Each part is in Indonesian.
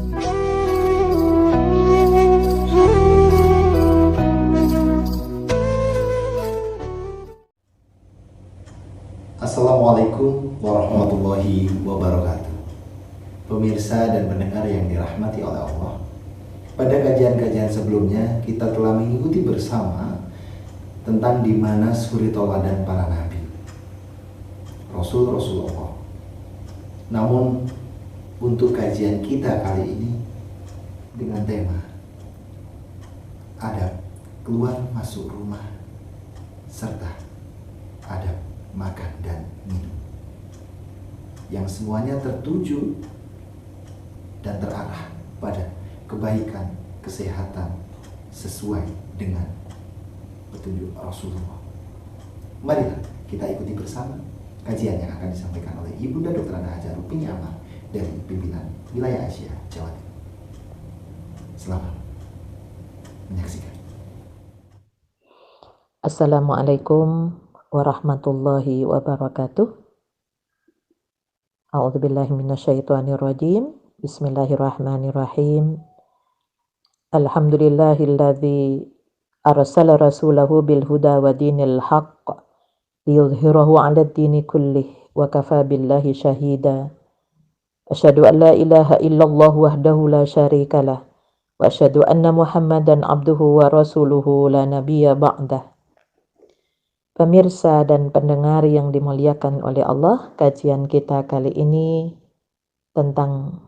Assalamualaikum warahmatullahi wabarakatuh. Pemirsa dan pendengar yang dirahmati oleh Allah, pada kajian-kajian sebelumnya kita telah mengikuti bersama tentang di mana suri tauladan para nabi, Rasulullah. Namun untuk kajian kita kali ini dengan tema adab keluar masuk rumah serta adab makan dan minum, yang semuanya tertuju dan terarah pada kebaikan, kesehatan sesuai dengan petunjuk Rasulullah. Marilah kita ikuti bersama kajian yang akan disampaikan oleh Ibunda Dr. Ana Hajar Rupini Amar dari pimpinan wilayah Asia, Jawa Timur. Selamat menyaksikan. Assalamualaikum warahmatullahi wabarakatuh. A'udzubillahi minasyaitonirrajim. Bismillahirrahmanirrahim. Alhamdulillahilladzi arsala rasulahu bil huda wa dinil haqq liyudhhirahu 'alad dini kullih wa kafa billahi syahida. Asyhadu an la ilaha illallah wahdahu la syarikalah wa asyhadu anna Muhammadan abduhu wa rasuluhu la nabiyya ba'dah. Pemirsa dan pendengar yang dimuliakan oleh Allah, kajian kita kali ini tentang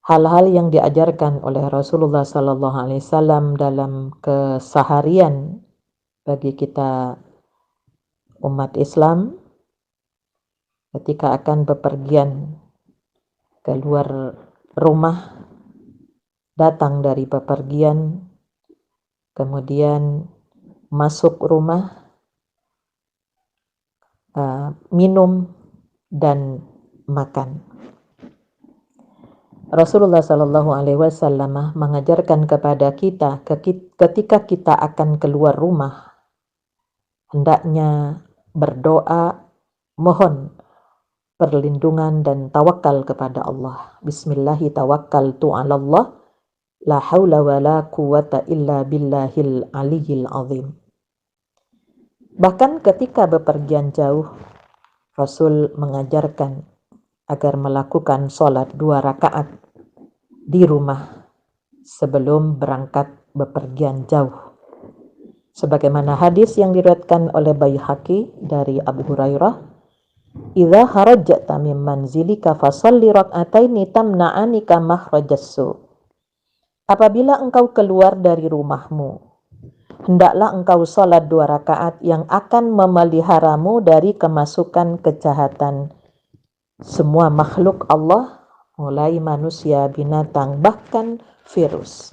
hal-hal yang diajarkan oleh Rasulullah SAW dalam keseharian bagi kita umat Islam ketika akan bepergian keluar rumah, datang dari bepergian, kemudian masuk rumah, minum dan makan. Rasulullah Shallallahu Alaihi Wasallam mengajarkan kepada kita ketika kita akan keluar rumah, hendaknya berdoa, mohon perlindungan dan tawakal kepada Allah. Bismillahi tawakkaltu 'ala Allah, la haula wa la quwata illa billahil aliyyil azim. Bahkan ketika bepergian jauh, Rasul mengajarkan agar melakukan sholat 2 rakaat di rumah sebelum berangkat bepergian jauh. Sebagaimana hadis yang diriwayatkan oleh Baihaqi dari Abu Hurairah, "Idza harajta min manzilika fasholli rak'ataini tamna'anika makhrajas su." Apabila engkau keluar dari rumahmu, hendaklah engkau sholat 2 rakaat yang akan memeliharamu dari kemasukan kejahatan semua makhluk Allah, mulai manusia, binatang, bahkan virus.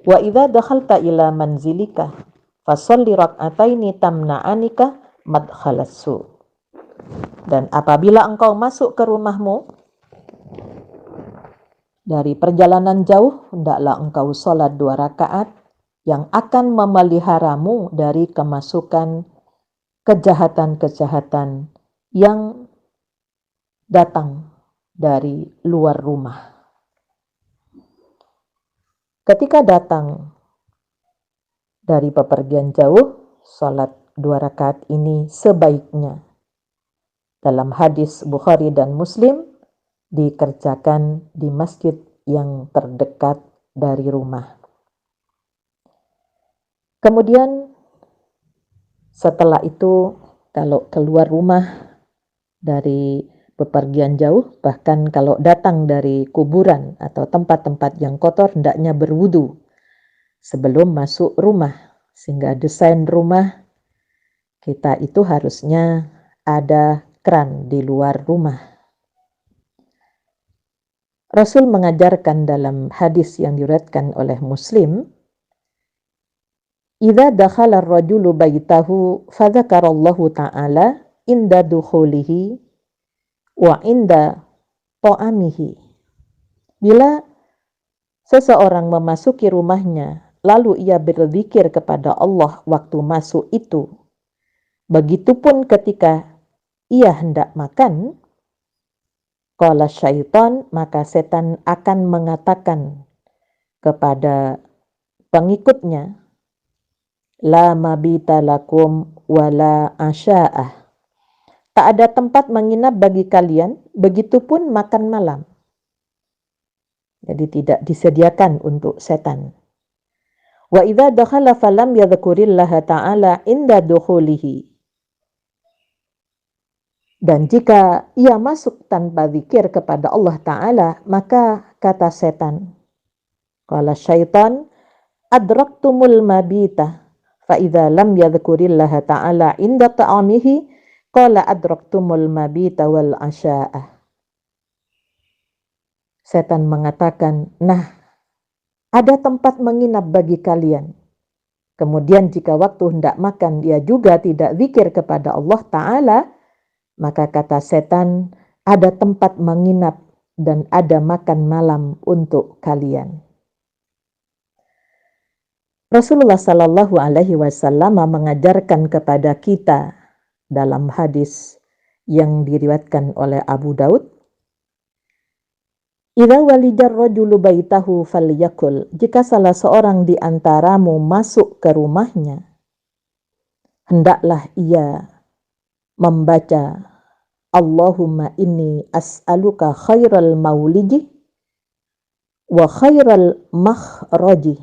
Wa idza dakhalta ila manzilika fasholli rak'ataini tamna'anika madkhalassu. Dan apabila engkau masuk ke rumahmu dari perjalanan jauh, hendaklah engkau sholat 2 rakaat yang akan memeliharamu dari kemasukan kejahatan-kejahatan yang datang dari luar rumah. Ketika datang dari bepergian jauh, sholat 2 rakaat ini sebaiknya dalam hadis Bukhari dan Muslim dikerjakan di masjid yang terdekat dari rumah. Kemudian setelah itu, kalau keluar rumah dari bepergian jauh, bahkan kalau datang dari kuburan atau tempat-tempat yang kotor, hendaknya berwudu sebelum masuk rumah. Sehingga desain rumah kita itu harusnya ada keran di luar rumah. Rasul mengajarkan dalam hadis yang diriwayatkan oleh Muslim, "Idza dakhala ar-rajulu baitahu fadzakarallahu ta'ala inda dukhulihi wa inda ta'amihi." Bila seseorang memasuki rumahnya, lalu ia berzikir kepada Allah waktu masuk itu, begitupun ketika ia hendak makan, Qala syaitan, maka setan akan mengatakan kepada pengikutnya, la mabita lakum wala asya'ah. Tak ada tempat menginap bagi kalian, begitupun makan malam. Jadi tidak disediakan untuk setan. Wa idza dakhala falam yadhkurillaha ta'ala inda dukhulihi. Dan jika ia masuk tanpa zikir kepada Allah Ta'ala, maka kata setan, qala syaitan, adraktumul mabita, fa idza lam yadhkurillaha ta'ala inda ta'amihi, qala adraktumul mabita wal asya'ah. Setan mengatakan, nah, ada tempat menginap bagi kalian. Kemudian jika waktu hendak makan, dia juga tidak zikir kepada Allah Ta'ala, maka kata setan, ada tempat menginap dan ada makan malam untuk kalian. Rasulullah Sallallahu Alaihi Wasallam mengajarkan kepada kita dalam hadis yang diriwayatkan oleh Abu Daud, idza walidar rajulu baitahu falyakul, jika salah seorang di antaramu masuk ke rumahnya, hendaklah ia membaca Allahumma inni as'aluka khairal maulidi wa khairal makhraji,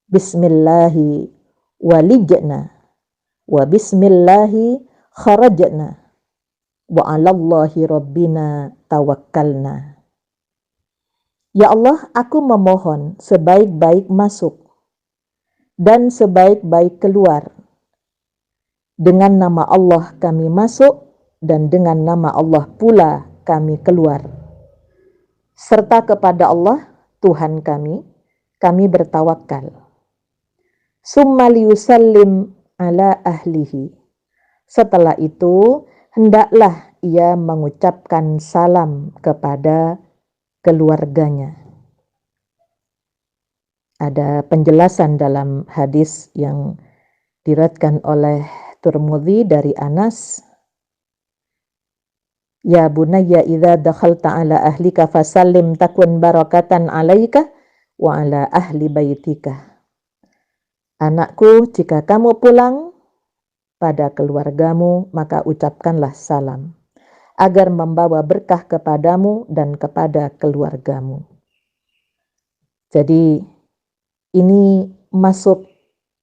bismillahi walijna wa bismillahi kharajna wa alallahi rabbina tawakkalna. Ya Allah, aku memohon sebaik-baik masuk dan sebaik-baik keluar. Dengan nama Allah kami masuk dan dengan nama Allah pula kami keluar. Serta kepada Allah, Tuhan kami bertawakal. Summa liyusallim ala ahlihi. Setelah itu, hendaklah ia mengucapkan salam kepada keluarganya. Ada penjelasan dalam hadis yang diriwayatkan oleh Tirmidzi dari Anas, ya bunayya idza dakhalta ala ahlika fasallim takun barakatan alaika wa ala ahli baitika. Anakku, jika kamu pulang pada keluargamu, maka ucapkanlah salam, agar membawa berkah kepadamu dan kepada keluargamu. Jadi ini masuk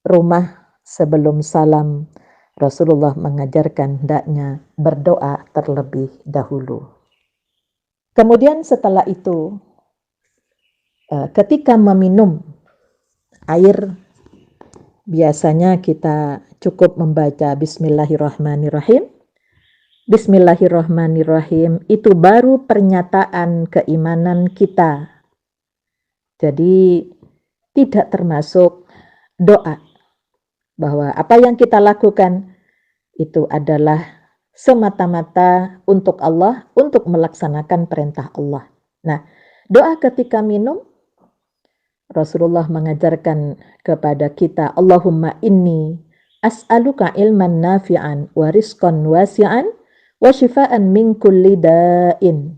rumah sebelum salam, Rasulullah mengajarkan hendaknya berdoa terlebih dahulu. Kemudian setelah itu, ketika meminum air, biasanya kita cukup membaca Bismillahirrahmanirrahim. Bismillahirrahmanirrahim itu baru pernyataan keimanan kita. Jadi tidak termasuk doa. Bahwa apa yang kita lakukan itu adalah semata-mata untuk Allah, untuk melaksanakan perintah Allah. Nah, doa ketika minum, Rasulullah mengajarkan kepada kita, Allahumma inni as'aluka ilman nafi'an wa rizqan wasi'an wa shifaan min kulli da'in.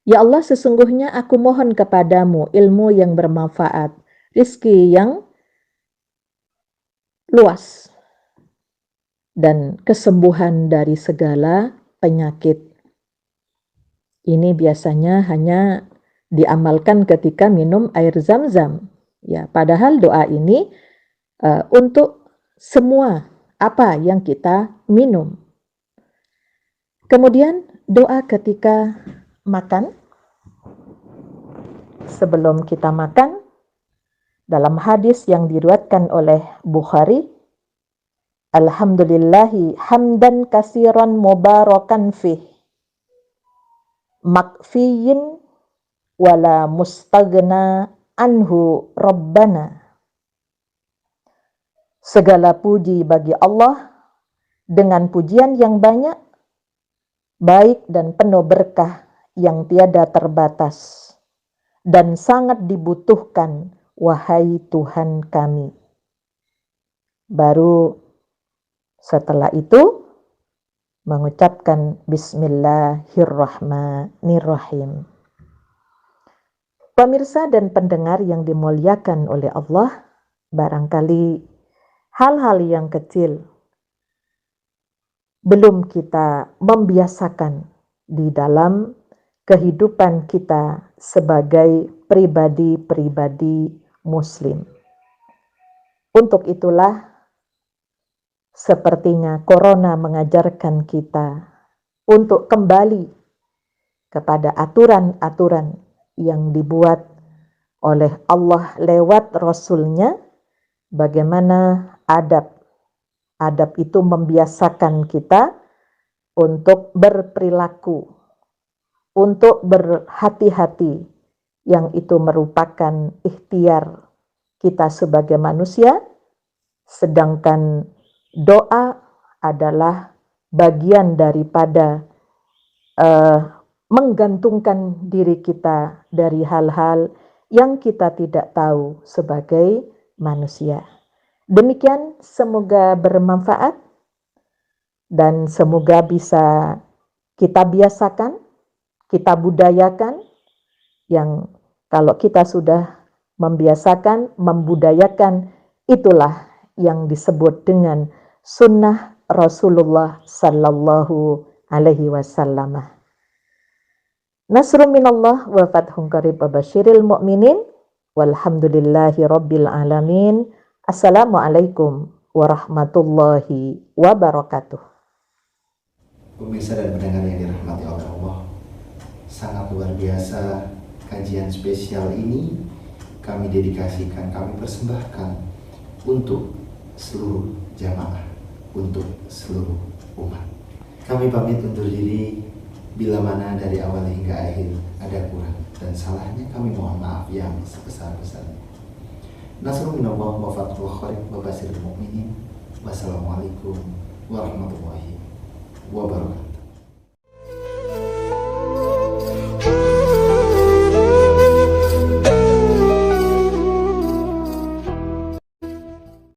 Ya Allah, sesungguhnya aku mohon kepadamu ilmu yang bermanfaat, rizki yang luas, dan kesembuhan dari segala penyakit. Ini biasanya hanya diamalkan ketika minum air zam-zam. Ya, padahal doa ini untuk semua apa yang kita minum. Kemudian doa ketika makan. Sebelum kita makan, dalam hadis yang diriwayatkan oleh Bukhari, alhamdulillahi hamdan kasiran mubarakan fih, makfiyin wala mustaghna anhu rabbana. Segala puji bagi Allah dengan pujian yang banyak, baik dan penuh berkah yang tiada terbatas, dan sangat dibutuhkan, wahai Tuhan kami. Baru setelah itu mengucapkan Bismillahirrahmanirrahim. Pemirsa dan pendengar yang dimuliakan oleh Allah, barangkali hal-hal yang kecil belum kita membiasakan di dalam kehidupan kita sebagai pribadi-pribadi Muslim. Untuk itulah sepertinya corona mengajarkan kita untuk kembali kepada aturan-aturan yang dibuat oleh Allah lewat Rasul-Nya, bagaimana adab. Adab itu membiasakan kita untuk berperilaku, untuk berhati-hati, yang itu merupakan ikhtiar kita sebagai manusia, sedangkan doa adalah bagian daripada menggantungkan diri kita dari hal-hal yang kita tidak tahu sebagai manusia. Demikian, semoga bermanfaat dan semoga bisa kita biasakan, kita budayakan, yang kalau kita sudah membiasakan, membudayakan, itulah yang disebut dengan sunnah Rasulullah sallallahu alaihi wasallam. Nasrun minallah wa fathun qarib wa basyiril mu'minin walhamdulillahi rabbil alamin. Assalamualaikum warahmatullahi wabarakatuh. Pemirsa dan pendengar yang dirahmati oleh Allah, sangat luar biasa kajian spesial ini kami dedikasikan, kami persembahkan untuk seluruh jamaah, untuk seluruh umat. Kami pamit undur diri. Bila mana dari awal hingga akhir ada kurang dan salahnya, kami mohon maaf yang sebesar-besarnya. Nasrun minallah wa fathun qarib wa basyiril mu'minin. Wassalamualaikum warahmatullahi wabarakatuh.